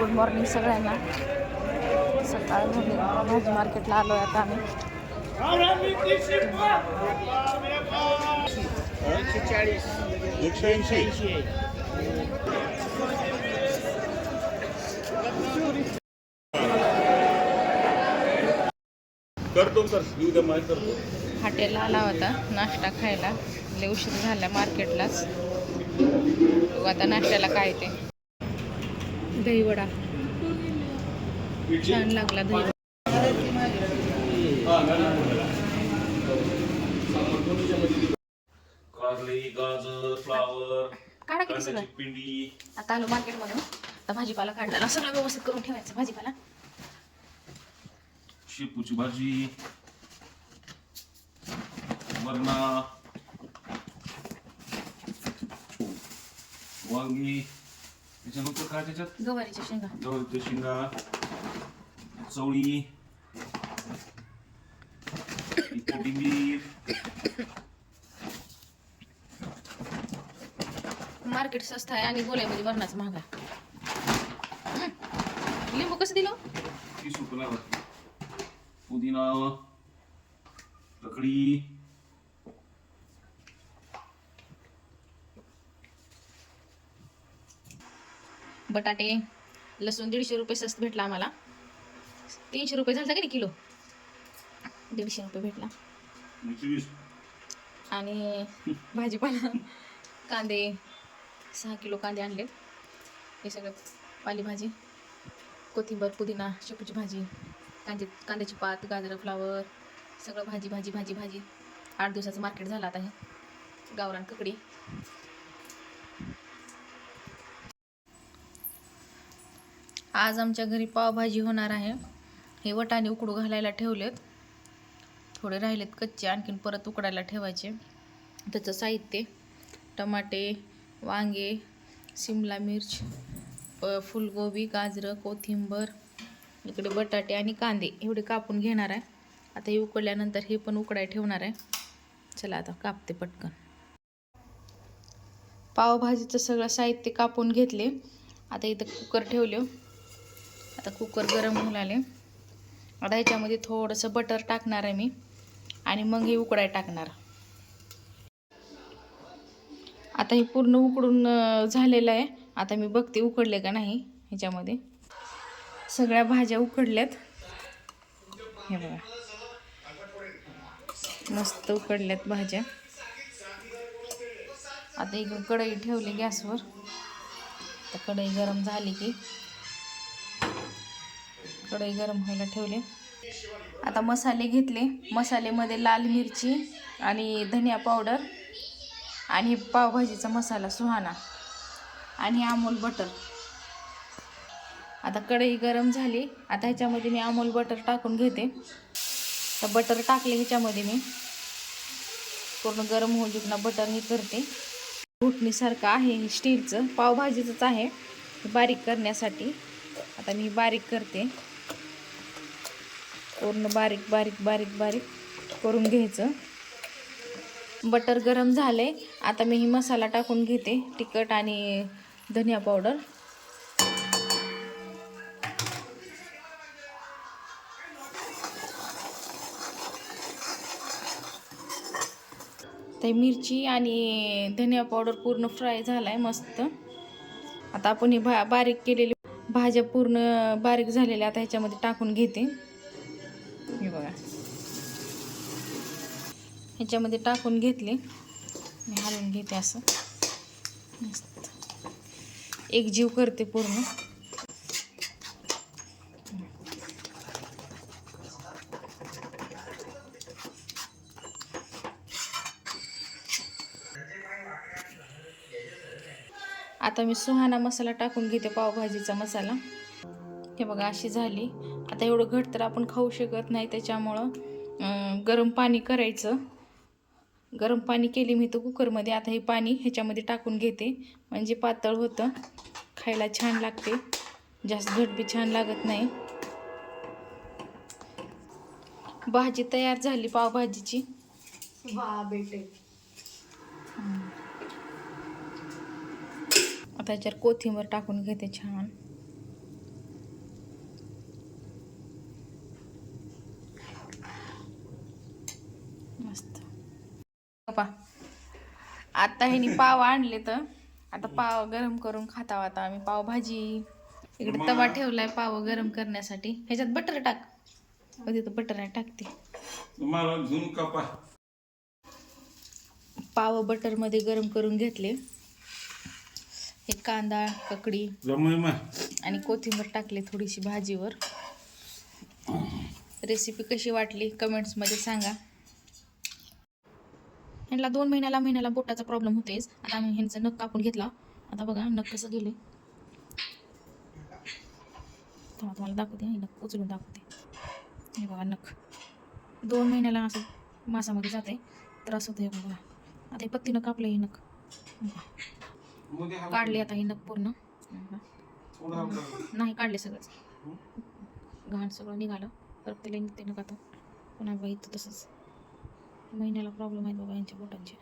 Good morning सगळ्यांना. सकाळ झाली, भाजी मार्केटला आलो आहे आता आम्ही. करतो सर, करतो. हॉटेलला आला होता नाश्ता खायला. लय उशीर झाला मार्केटलाच. आता नाश्त्याला काय ते दहीवडा छान लागला. दही कारली, गाजर, फ्लावर, काढा किती सगळं. पिंडी. आता आलो मार्केटमधून. आता भाजीपाला काढला सगळं व्यवस्थित करून ठेवायचं. भाजीपाला शेपूची भाजी, वरणा, वांगी, त्याच्यानंतर काय त्याच्यात गवारीच्या शेंगा, गव्हाच्या शेंगा, चवळी, कोथिंबीर. मार्केट स्वस्त आहे आणि गोल्यामध्ये वरणाच महाग आहे. लिंबू कसं दिलं? 30 रुपये. पुदिना, लकडी, बटाटे, लसूण 150 रुपये स्वस्त भेटला आम्हाला. 300 रुपये झाला की नाही किलो. 150 रुपये भेटला. आणि भाजीपाला कांदे 6 किलो कांदे आणले. हे सगळं पालेभाजी, कोथिंबीर, पुदिना, शेपूची भाजी, कांद्याची पात, गाजर, फ्लावर, सगळं भाजी भाजी भाजी भाजी. 8 दिवसाचं मार्केट झालं आता हे. गावरान ककडी. आज आमच्या घरी पावभाजी होणार आहे. हे वटाणे उकडू घालायला ठेवलेत. थोडे राहिलेत कच्चे, आणखीन परत उकडायला ठेवायचे. त्याचं साहित्य: टमाटे, वांगे, शिमला मिर्च, फुलगोबी, गाजरं, कोथिंबीर, इकडे बटाटे आणि कांदे एवढे कापून घेणार आहे. आता हे उकडल्यानंतर हे पण उकडाय ठेवणार आहे. चला आता कापते पटकन. पावभाजीचं सगळं साहित्य कापून घेतले. आता इथं कुकर ठेवले. आता कुकर गरम होऊ लागले. आता ह्याच्यामध्ये थोडंसं बटर टाकणार आहे मी आणि मग हे उकडाय टाकणार. आता हे पूर्ण उकडून झालेलं आहे. आता मी बघते उकडले का नाही. ह्याच्यामध्ये सगळ्या भाज्या उकडल्यात. हे बघा मस्त उकडल्यात भाज्या. आता इकडून कढई ठेवली गॅसवर. तर कढई गरम झाली की कढई गरम व्हायला ठेवले. आता मसाले घेतले. मसाल्यामध्ये लाल मिरची आणि धनिया पावडर आणि पावभाजीचा मसाला सुहाना आणि अमूल बटर. आता कढई गरम झाली. आता ह्याच्यामध्ये मी अमूल बटर टाकून घेते. तर बटर टाकले ह्याच्यामध्ये मी. पूर्ण गरम होऊ जुकना बटर हे करते. घुटणीसारखं आहे हे, स्टीलचं. पावभाजीचंच आहे, बारीक करण्यासाठी. आता मी बारीक करते. पूर्ण बारीक बारीक बारीक बारीक करून घ्यायचं. बटर गरम झाले. आता मी ही मसाला टाकून घेते, तिखट आणि धनिया पावडर. ते मिरची आणि धनिया पावडर पूर्ण फ्राय झालाय मस्त. आता आपण ही बारीक केलेली भाज्या पूर्ण बारीक झालेल्या आता ह्याच्यामध्ये टाकून घेते. हे बघा ह्याच्यामध्ये टाकून घेतले. मी हलवून घेते असं मस्त एकजीव करते पूर्ण. आता मी सुहाना मसाला टाकून घेते, पावभाजीचा मसाला. हे बघा अशी झाली. आता एवढं घट तर आपण खाऊ शकत नाही, त्याच्यामुळं गरम पाणी करायचं. गरम पाणी केली मी तर कुकरमध्ये. आता हे पाणी ह्याच्यामध्ये टाकून घेते, म्हणजे पातळ होतं, खायला छान लागते. जास्त घट बी छान लागत नाही. भाजी तयार झाली पावभाजीची. वाह बेटे. आता याच्यावर कोथिंबीर टाकून घेते छान. आता ह्यानी पाव आणले तर आता पाव गरम करून खाताव आता आम्ही पावभाजी. इकडे तवा ठेवलाय पाव गरम करण्यासाठी. ह्याच्यात बटर टाक. तिथं बटर आहे टाकते. तुम्हाला झूम कापा. पाव बटर मध्ये गरम करून घेतले. हे कांदा ककडी आणि कोथिंबीर टाकले थोडीशी भाजीवर. रेसिपी कशी वाटली कमेंट्स मध्ये सांगा. ह्यांना 2 महिन्याला बोटाचा प्रॉब्लेम होतेच. आता आम्ही ह्यांचं नख कापून घेतला. आता बघा नख कसं गेले. तुम्हाला दाखवते. हे नख उचलून दाखवते. हे बघा नख 2 महिन्याला असं मासामध्ये जाते. त्रास होतो. हे बघा आता हे पत्तीनं कापलं. हे नख काढले. आता हे नख पूर्ण नाही काढले. सगळंच घाण सगळं निघालं. परत त्याला निघते नका आता पुन्हा बघितलं तसंच. महिन्याला प्रॉब्लेम आहे बाबा यांच्या बोटांचे.